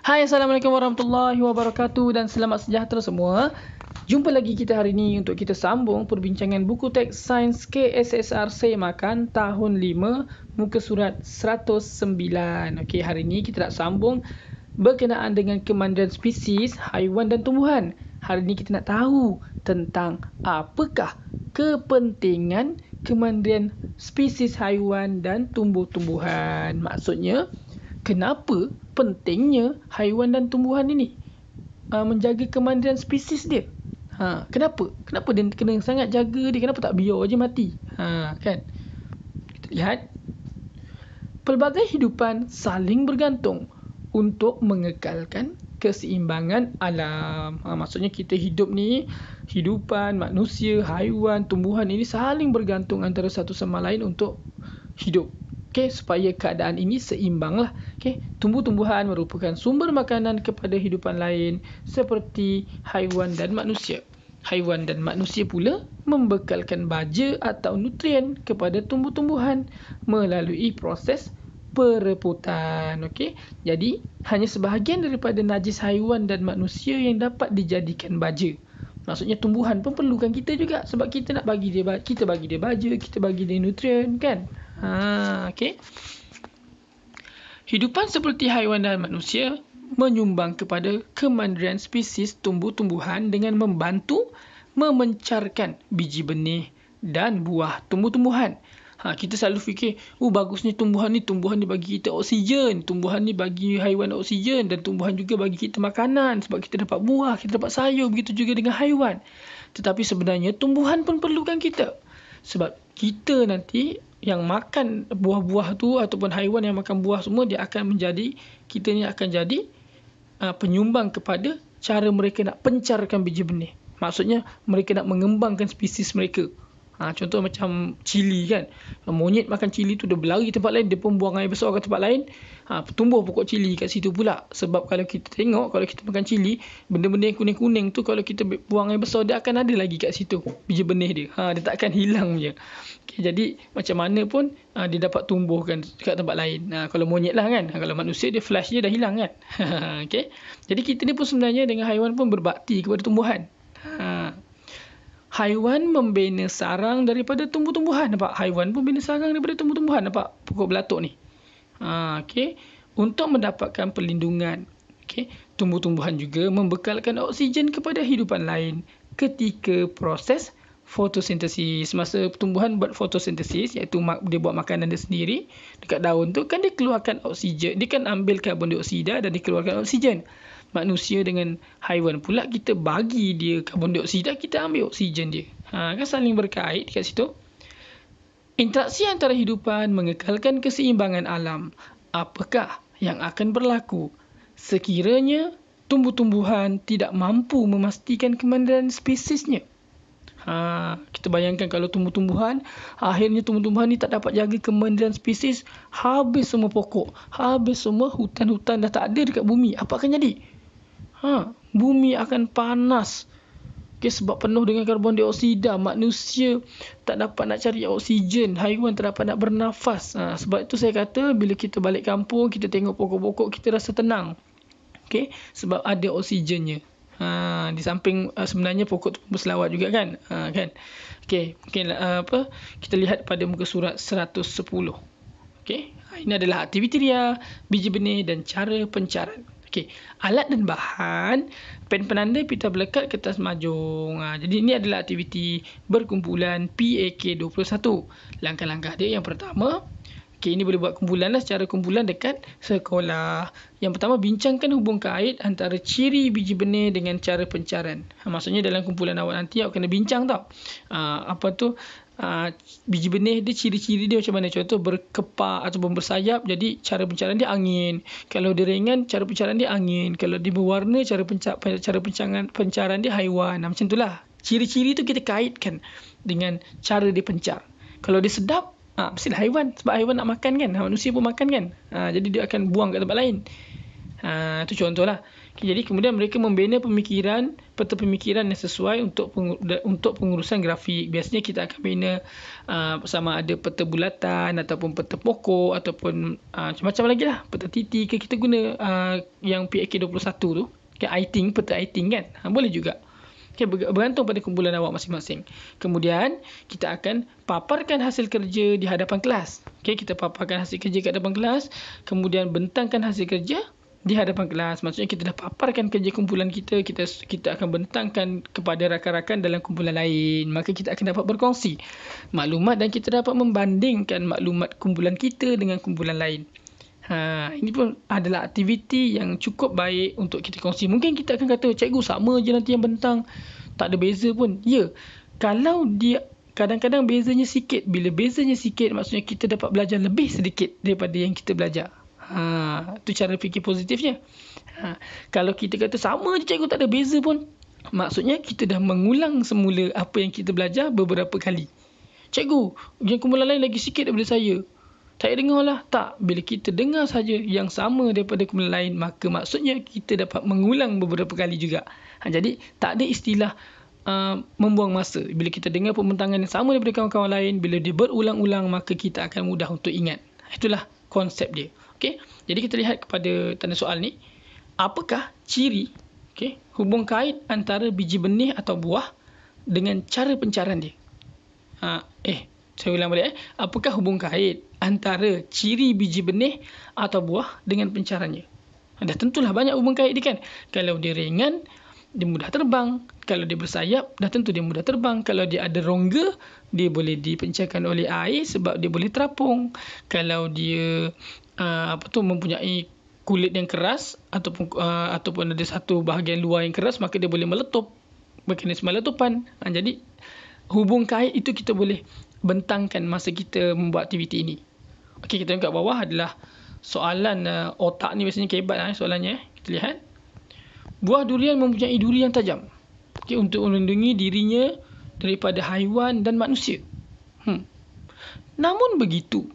Hai, Assalamualaikum warahmatullahi wabarakatuh dan selamat sejahtera semua. Jumpa lagi kita hari ini untuk kita sambung perbincangan buku teks Sains KSSR Saya Makan tahun 5 muka surat 109. Okey, hari ini kita nak sambung berkenaan dengan kemandiran spesies haiwan dan tumbuhan. Hari ini kita nak tahu tentang apakah kepentingan kemandiran spesies haiwan dan tumbuh-tumbuhan. Maksudnya, kenapa pentingnya haiwan dan tumbuhan ini menjaga kemandiran spesies dia? Kenapa? Kenapa dia kena sangat jaga dia? Kenapa tak biar je mati? Kan? Kita lihat. Pelbagai hidupan saling bergantung untuk mengekalkan keseimbangan alam. Maksudnya kita hidup ni, hidupan, manusia, haiwan, tumbuhan ini saling bergantung antara satu sama lain untuk hidup. Okey, supaya keadaan ini seimbang lah. Okey, tumbuh-tumbuhan merupakan sumber makanan kepada hidupan lain seperti haiwan dan manusia. Haiwan dan manusia pula membekalkan baja atau nutrien kepada tumbuh-tumbuhan melalui proses perebutan. Okey, jadi hanya sebahagian daripada najis haiwan dan manusia yang dapat dijadikan baja. Maksudnya tumbuhan pun perlukan kita juga sebab kita nak bagi dia, kita bagi dia baja, kita bagi dia nutrien, kan? Okey. Hidupan seperti haiwan dan manusia menyumbang kepada kemandiran spesies tumbuh-tumbuhan dengan membantu memencarkan biji benih dan buah tumbuh-tumbuhan. Kita selalu fikir, bagusnya tumbuhan ni bagi kita oksigen, tumbuhan ni bagi haiwan oksigen dan tumbuhan juga bagi kita makanan sebab kita dapat buah, kita dapat sayur, begitu juga dengan haiwan. Tetapi sebenarnya tumbuhan pun perlukan kita. Sebab kita nanti yang makan buah-buah tu ataupun haiwan yang makan buah semua, dia akan menjadi, kita ni akan jadi penyumbang kepada cara mereka nak pencarkan biji benih. Maksudnya mereka nak mengembangkan spesies mereka. Contoh macam cili, kan. Monyet makan cili tu, dia berlari tempat lain, dia pun buang air besar ke tempat lain. Tumbuh pokok cili kat situ pula. Sebab kalau kita tengok, kalau kita makan cili, benda-benda yang kuning-kuning tu, kalau kita buang air besar, dia akan ada lagi kat situ biji benih dia. Dia tak akan hilang je. Okay, jadi macam mana pun dia dapat tumbuhkan kat tempat lain. Kalau monyet lah, kan. Kalau manusia, dia flash je dah hilang, kan. Okay. Jadi kita ni pun sebenarnya dengan haiwan pun berbakti kepada tumbuhan. Haiwan membina sarang daripada tumbuh-tumbuhan. Nampak? Haiwan pun bina sarang daripada tumbuh-tumbuhan. Nampak pokok belatok ni? Okay. Untuk mendapatkan perlindungan. Okay. Tumbuh-tumbuhan juga membekalkan oksigen kepada hidupan lain ketika proses fotosintesis. Masa tumbuhan buat fotosintesis, iaitu dia buat makanan dia sendiri, dekat daun tu kan dia keluarkan oksigen. Dia kan ambil karbon dioksida dan dikeluarkan oksigen. Manusia dengan haiwan pula, kita bagi dia karbon dioksida, kita ambil oksigen dia. Kan saling berkait dekat situ. Interaksi antara hidupan mengekalkan keseimbangan alam. Apakah yang akan berlaku sekiranya tumbuh-tumbuhan tidak mampu memastikan kemandiran spesiesnya? Kita bayangkan kalau tumbuh-tumbuhan, akhirnya tumbuh-tumbuhan ni tak dapat jaga kemandiran spesies, habis semua pokok, habis semua hutan-hutan dah tak ada dekat bumi. Apa akan jadi? Bumi akan panas. Okay, sebab penuh dengan karbon dioksida. Manusia tak dapat nak cari oksigen. Haiwan tak dapat nak bernafas. Sebab itu saya kata, bila kita balik kampung, kita tengok pokok-pokok, kita rasa tenang. Okay, sebab ada oksigennya. Di samping sebenarnya pokok tu berselawat juga, kan. Kan. Okay, kita lihat pada muka surat 110. Okay, ini adalah aktiviti ria, biji benih dan cara pencaran. Okay. Alat dan bahan, pen penanda, pita melekat, kertas majung. Jadi ini adalah aktiviti berkumpulan PAK21. Langkah-langkah dia yang pertama, ini boleh buat kumpulan lah, secara kumpulan dekat sekolah. Yang pertama, bincangkan hubung kait antara ciri biji benih dengan cara pencaran. Maksudnya dalam kumpulan awak nanti, awak kena bincang tau. Biji benih dia, ciri-ciri dia macam mana. Contoh berkepak ataupun bersayap, jadi cara pencaran dia angin. Kalau dia ringan, cara pencaran dia angin. Kalau dia berwarna, cara pencaran dia haiwan. Macam itulah. Ciri-ciri tu kita kaitkan dengan cara dia pencar. Kalau dia sedap, mestilah haiwan. Sebab haiwan nak makan, kan. Manusia pun makan, kan. Jadi dia akan buang kat tempat lain. Itu contohlah. Jadi kemudian mereka membina peta pemikiran yang sesuai untuk pengurusan grafik. Biasanya kita akan bina sama ada peta bulatan ataupun peta pokok ataupun macam-macam lagi lah. Peta titik kita guna yang PAK21 tu. Peta iting kan. Boleh juga. Bergantung pada kumpulan awak masing-masing. Kemudian kita akan paparkan hasil kerja di hadapan kelas. Kita paparkan hasil kerja kat hadapan kelas, kemudian bentangkan hasil kerja di hadapan kelas. Maksudnya kita dah paparkan kerja kumpulan kita akan bentangkan kepada rakan-rakan dalam kumpulan lain. Maka kita akan dapat berkongsi maklumat dan kita dapat membandingkan maklumat kumpulan kita dengan kumpulan lain. Ini pun adalah aktiviti yang cukup baik untuk kita kongsi. Mungkin kita akan kata, cikgu sama je nanti yang bentang, tak ada beza pun. Ya, kalau dia kadang-kadang bezanya sikit. Bila bezanya sikit, maksudnya kita dapat belajar lebih sedikit daripada yang kita belajar. Itu cara fikir positifnya. Kalau kita kata sama je cikgu, tak ada beza pun, maksudnya kita dah mengulang semula apa yang kita belajar beberapa kali. Cikgu, yang kumpulan lain lagi sikit daripada saya. Saya dengar lah. Tak. Bila kita dengar saja yang sama daripada kumpulan lain, maka maksudnya kita dapat mengulang beberapa kali juga. Jadi, tak ada istilah membuang masa. Bila kita dengar pembentangan yang sama daripada kawan-kawan lain, bila dia berulang-ulang, maka kita akan mudah untuk ingat. Itulah konsep dia. Okay? Jadi, kita lihat kepada tanda soal ni. Apakah ciri hubung kait antara biji benih atau buah dengan cara pencarian dia? Saya ulang balik. Apakah hubung kait antara ciri biji benih atau buah dengan pencariannya? Dah tentulah banyak hubung kait dia kan. Kalau dia ringan, dia mudah terbang. Kalau dia bersayap, dah tentu dia mudah terbang. Kalau dia ada rongga, dia boleh dipencarkan oleh air sebab dia boleh terapung. Kalau dia mempunyai kulit yang keras ataupun ada satu bahagian luar yang keras, maka dia boleh meletup. Mekanisme letupan. Jadi hubung kait itu kita boleh bentangkan masa kita membuat aktiviti ini. Okey, kita tengok kat bawah adalah soalan otak ni biasanya kebat soalannya. Kita lihat. Buah durian mempunyai duri yang tajam. Untuk melindungi dirinya daripada haiwan dan manusia. Namun begitu,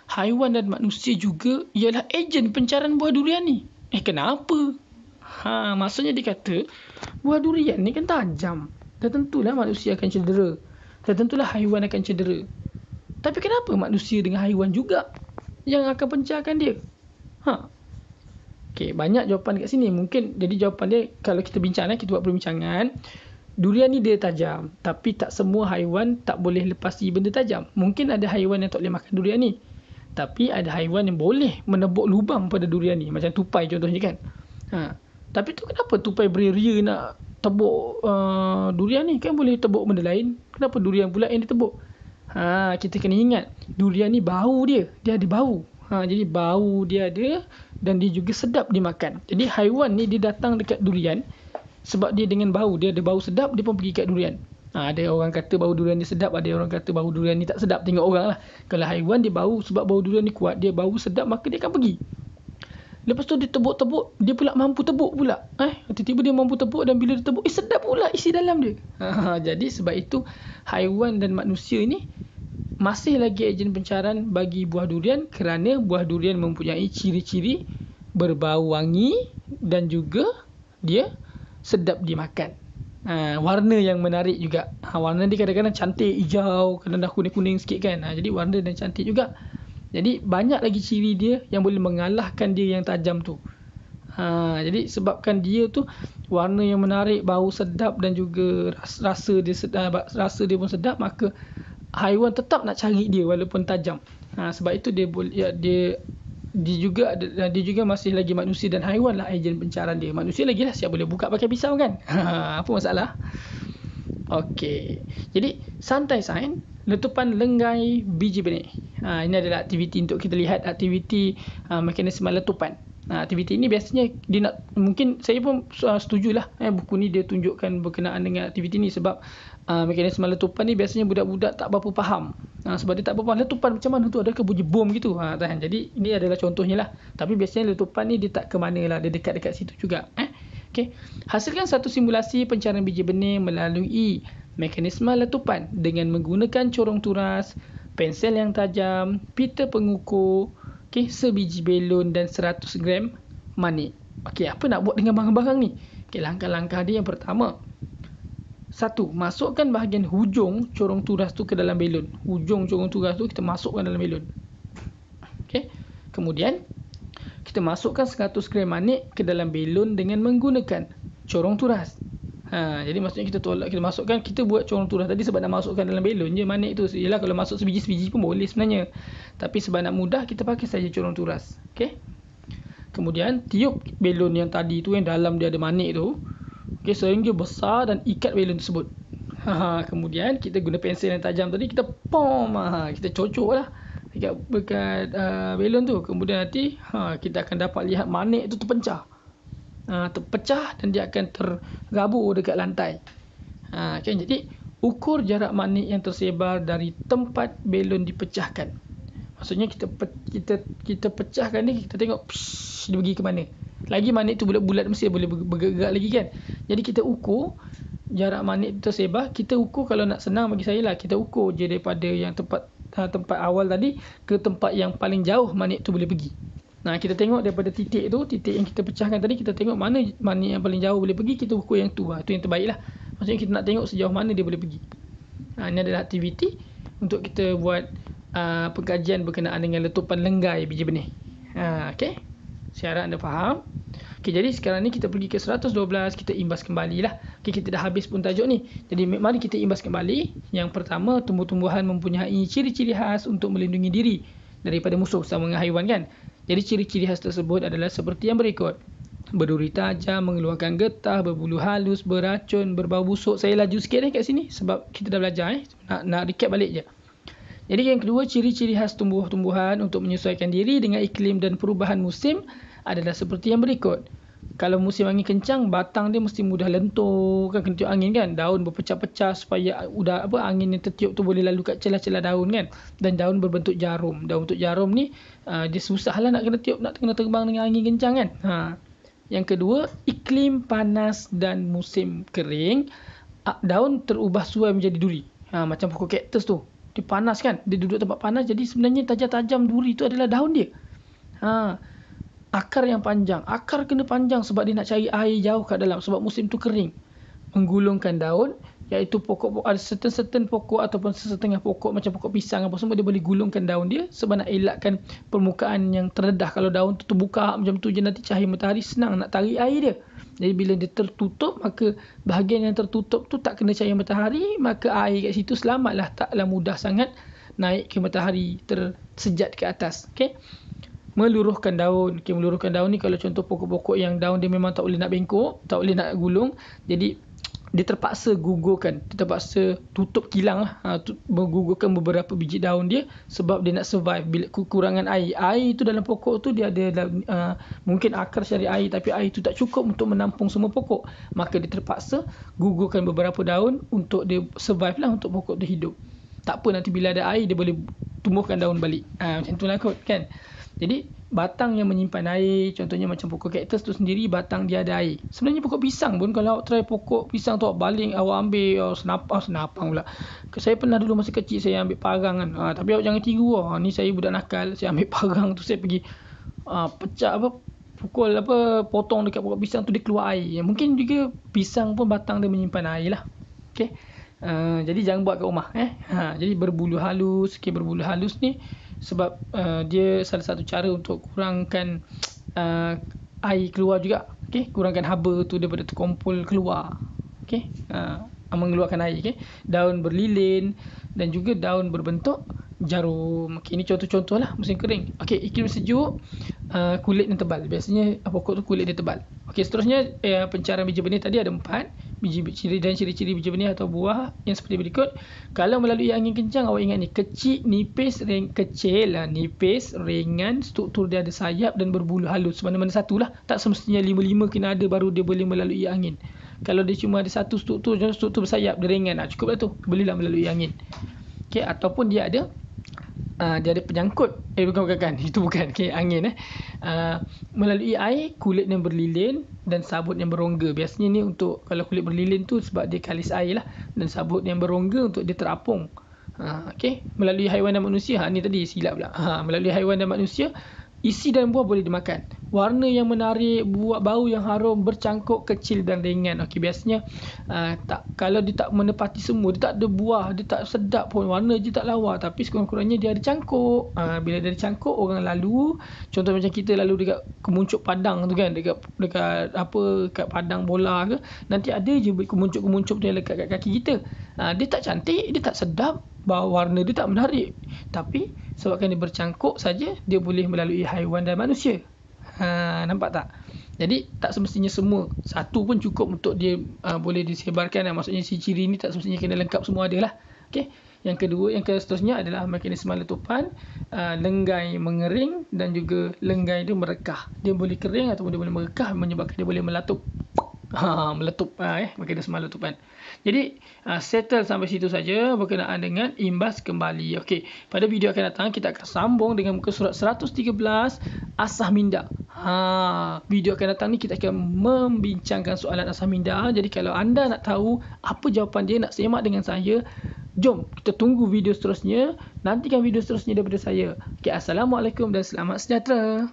haiwan dan manusia juga ialah ejen pencarian buah durian ni. Kenapa? Maksudnya dia kata, buah durian ni kan tajam. Dan tentulah manusia akan cedera. Dan tentulah haiwan akan cedera. Tapi kenapa manusia dengan haiwan juga yang akan pencarkan dia? Banyak jawapan dekat sini. Mungkin jadi jawapan dia, kalau kita bincang, kita buat perbincangan, durian ni dia tajam. Tapi tak semua haiwan tak boleh lepasi benda tajam. Mungkin ada haiwan yang tak boleh makan durian ni. Tapi ada haiwan yang boleh menebuk lubang pada durian ni. Macam tupai contohnya kan. Tapi tu kenapa tupai beria nak tebuk durian ni? Kan boleh tebuk benda lain. Kenapa durian pula yang ditebuk? Kita kena ingat, durian ni bau dia. Dia ada bau. Jadi bau dia ada dan dia juga sedap dimakan. Jadi haiwan ni dia datang dekat durian sebab dia dengan bau. Dia ada bau sedap, dia pun pergi kat durian. Ada orang kata bau durian ni sedap, ada orang kata bau durian ni tak sedap. Tengok orang lah. Kalau haiwan dia bau sebab bau durian ni kuat, dia bau sedap, maka dia akan pergi. Lepas tu dia tebuk-tebuk, dia pula mampu tebuk pula. Tiba-tiba dia mampu tebuk dan bila dia tebuk, sedap pula isi dalam dia. Jadi sebab itu haiwan dan manusia ni masih lagi ejen pencarian bagi buah durian kerana buah durian mempunyai ciri-ciri berbau wangi dan juga dia sedap dimakan. Warna yang menarik juga. Warna dia kadang-kadang cantik, hijau, kadang-kadang kuning-kuning sikit kan. Jadi warna dan cantik juga. Jadi banyak lagi ciri dia yang boleh mengalahkan dia yang tajam tu. Jadi sebabkan dia tu warna yang menarik, bau sedap dan juga rasa dia pun sedap, maka haiwan tetap nak cari dia walaupun tajam. Sebab itu dia juga masih lagi manusia dan haiwan lah ejen pencarian dia. Manusia lagi lah siap boleh buka pakai pisau kan. Apa masalah? Okey. Jadi santai sains, letupan lenggai biji benih. Ini adalah aktiviti untuk kita lihat aktiviti mekanisme letupan. Aktiviti ini biasanya dia nak, mungkin saya pun setujulah buku ni dia tunjukkan berkenaan dengan aktiviti ni sebab mekanisme letupan ni biasanya budak-budak tak berapa faham. Sebab dia tak berapa faham letupan macam mana tu, adakah bunyi bom gitu. Jadi ini adalah contohnya lah. Tapi biasanya letupan ni dia tak ke mana lah, dia dekat-dekat situ juga. Okay. Hasilkan satu simulasi pencarian biji benih melalui mekanisme letupan dengan menggunakan corong turas, pensel yang tajam, pita pengukur, sebiji belon dan 100 gram manik. Okey, apa nak buat dengan barang-barang ni? Okey, langkah-langkah dia yang pertama. 1. Masukkan bahagian hujung corong turas tu ke dalam belon. Hujung corong turas tu kita masukkan dalam belon. Okey. Kemudian kita masukkan 100 gram manik ke dalam belon dengan menggunakan corong turas. Jadi maksudnya kita masukkan, kita buat corong turas tadi sebab nak masukkan dalam belon je manik tu. Yalah, kalau masuk sebiji-sebiji pun boleh sebenarnya. Tapi sebab nak mudah, kita pakai saja corong turas. Okey. Kemudian tiup belon yang tadi tu, yang dalam dia ada manik tu. Okey, sehingga besar dan ikat belon tersebut. Kemudian kita guna pensel yang tajam tadi, kita kita cocoklah dekat belon tu. Kemudian nanti kita akan dapat lihat manik tu terpecah. Terpecah dan dia akan tergabur dekat lantai. Kan, jadi ukur jarak manik yang tersebar dari tempat belon dipecahkan. Maksudnya kita pecahkan ni, kita tengok dia pergi ke mana. Lagi manik tu bulat-bulat mesti boleh bergerak lagi kan. Jadi kita ukur jarak manik tersebar. Kita ukur, kalau nak senang bagi saya lah, kita ukur je daripada yang tempat awal tadi ke tempat yang paling jauh manik tu boleh pergi. Kita tengok daripada titik tu, titik yang kita pecahkan tadi, kita tengok mana manik yang paling jauh boleh pergi, kita ukur yang tu. Tu yang terbaik lah. Maksudnya kita nak tengok sejauh mana dia boleh pergi. Ini adalah aktiviti untuk kita buat pengkajian berkenaan dengan letupan lenggai biji benih. Okey, saya harap anda faham. Okey, jadi sekarang ni kita pergi ke 112, kita imbas kembali lah. Okey, kita dah habis pun tajuk ni. Jadi mari kita imbas kembali. Yang pertama, tumbuh-tumbuhan mempunyai ciri-ciri khas untuk melindungi diri daripada musuh sama dengan haiwan kan. Jadi ciri-ciri khas tersebut adalah seperti yang berikut. Berduri tajam, mengeluarkan getah, berbulu halus, beracun, berbau busuk. Saya laju sikit kat sini sebab kita dah belajar. Nak recap balik je. Jadi yang kedua, ciri-ciri khas tumbuh-tumbuhan untuk menyesuaikan diri dengan iklim dan perubahan musim adalah seperti yang berikut. Kalau musim angin kencang, batang dia mesti mudah lentur, kan, kena tiup angin kan. Daun berpecah-pecah supaya angin yang tertiup tu boleh lalu kat celah-celah daun kan. Dan daun berbentuk jarum. Daun bentuk jarum ni dia susahlah nak kena tiup, nak kena terbang dengan angin kencang kan. Yang kedua, iklim panas dan musim kering, daun terubah suai menjadi duri. Macam pokok kaktus tu. Dia panas kan, dia duduk tempat panas, jadi sebenarnya tajam-tajam duri tu adalah daun dia. Akar yang panjang, akar kena panjang sebab dia nak cari air jauh kat dalam sebab musim tu kering. Menggulungkan daun, iaitu pokok, ada certain pokok ataupun sesetengah pokok macam pokok pisang apa semua, dia boleh gulungkan daun dia sebab nak elakkan permukaan yang terdedah. Kalau daun tu terbuka macam tu je, nanti cahaya matahari senang nak tarik air dia. Jadi bila dia tertutup, maka bahagian yang tertutup tu tak kena cahaya matahari, maka air kat situ selamatlah, taklah mudah sangat naik ke matahari, tersejat ke atas. Okey. Meluruhkan daun. Okey, meluruhkan daun ni kalau contoh pokok-pokok yang daun dia memang tak boleh nak bengkok, tak boleh nak gulung, jadi dia terpaksa gugurkan, dia terpaksa tutup kilang lah, menggugurkan beberapa biji daun dia sebab dia nak survive bila kekurangan air. Air itu dalam pokok tu dia ada mungkin akar cari air, tapi air itu tak cukup untuk menampung semua pokok, maka dia terpaksa gugurkan beberapa daun untuk dia survive lah, untuk pokok tu hidup. Tak apa, nanti bila ada air dia boleh tumbuhkan daun balik. Macam tu lah kot kan. Jadi batang yang menyimpan air, contohnya macam pokok kaktus tu sendiri, batang dia ada air. Sebenarnya pokok pisang pun, kalau awak try pokok pisang tu, awak baling, awak ambil senapang pula. Saya pernah dulu masa kecil saya ambil parang kan. Tapi awak jangan tiru ni saya budak nakal, saya ambil parang tu saya pergi potong dekat pokok pisang tu, dia keluar air. Mungkin juga pisang pun batang dia menyimpan air lah. Okey. Jadi jangan buat kat rumah jadi berbulu halus. Berbulu halus ni sebab dia salah satu cara untuk kurangkan air keluar juga. Kurangkan haba tu daripada terkumpul keluar. Mengeluarkan air. Daun berlilin dan juga daun berbentuk jarum. Ini contoh-contoh lah musim kering. Iklim sejuk, kulit yang tebal. Biasanya pokok tu kulit dia tebal. Seterusnya pencarian biji benih tadi ada 4 ciri dan ciri-ciri biji benih atau buah yang seperti berikut. Kalau melalui angin kencang, awak ingat ni, kecil, nipis, ringan, struktur dia ada sayap dan berbulu halus. Mana-mana satulah, tak semestinya 5 kena ada baru dia boleh melalui angin. Kalau dia cuma ada satu struktur bersayap, dia ringan, cukuplah tu, bolehlah melalui angin. Ataupun dia ada penyangkut, bukan itu bukan angin. Melalui air, kulit yang berlilin dan sabut yang berongga. Biasanya ni untuk, kalau kulit berlilin tu sebab dia kalis air lah, dan sabut yang berongga untuk dia terapung. Melalui haiwan dan manusia, ni tadi silap pula. Melalui haiwan dan manusia, isi dan buah boleh dimakan. warna yang menarik, buat bau yang harum, bercangkuk, kecil dan ringan. Okey, biasanya kalau dia tak menepati semua, dia tak ada buah, dia tak sedap pun, warna je tak lawa, tapi sekurang-kurangnya dia ada cangkuk. Bila dia ada cangkuk, orang lalu, contoh macam kita lalu dekat kemuncuk padang tu kan, dekat kat padang bola ke, nanti ada je kemuncuk-kemuncuk dia dekat kat kaki kita. Dia tak cantik, dia tak sedap, warna dia tak menarik, tapi sebabkan dia bercangkuk saja, dia boleh melalui haiwan dan manusia. Nampak tak? Jadi tak semestinya semua, satu pun cukup untuk dia boleh disebarkan. Maksudnya si ciri ni tak semestinya kena lengkap semua ada lah. Okay. Yang kedua, yang seterusnya adalah mekanisme letupan. Lenggai mengering dan juga lenggai dia merekah. Dia boleh kering ataupun dia boleh merekah, menyebabkan dia boleh meletup. Mekanisme letupan. Jadi settle sampai situ saja berkenaan dengan imbas kembali. Okey, pada video akan datang kita akan sambung dengan muka surat 113 asah minda. Video akan datang ni kita akan membincangkan soalan asah minda. Jadi kalau anda nak tahu apa jawapan dia, nak semak dengan saya, jom kita tunggu video seterusnya. Nantikan video seterusnya daripada saya. Okey, assalamualaikum dan selamat sejahtera.